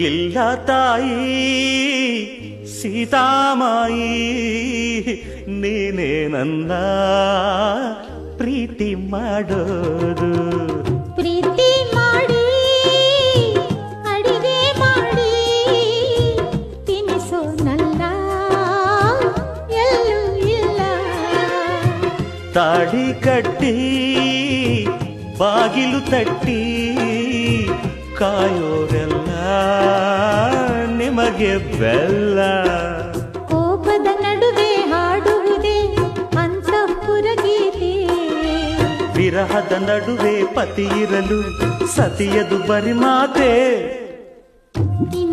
ಇಲ್ಲ ತಾಯಿ ಸೀತಾಮಾಯಿ, ನೀನೇ ನನ್ನ ಪ್ರೀತಿ ಮಾಡೋದು. ಪ್ರೀತಿ ಮಾಡಿ ಅಡಿಗೆ ಮಾಡಿ ತಿನಿಸೋ ನನ್ನ ಎಲ್ಲೂ ಇಲ್ಲ. ತಾಳಿ ಕಟ್ಟಿ ಬಾಗಿಲು ತಟ್ಟಿ ಕಾಯೋರೆಲ್ಲ ನಿಮಗೆ ಬೆಲ್ಲ. ಕೋಪದ ನಡುವೆ ಹಾಡುವುದೇ ಅಂತಃಪುರ ಗೀತೆ. ವಿರಹದ ನಡುವೆ ಪತಿ ಇರಲು ಸತಿಯದು ಬರಿ ಮಾತೆ.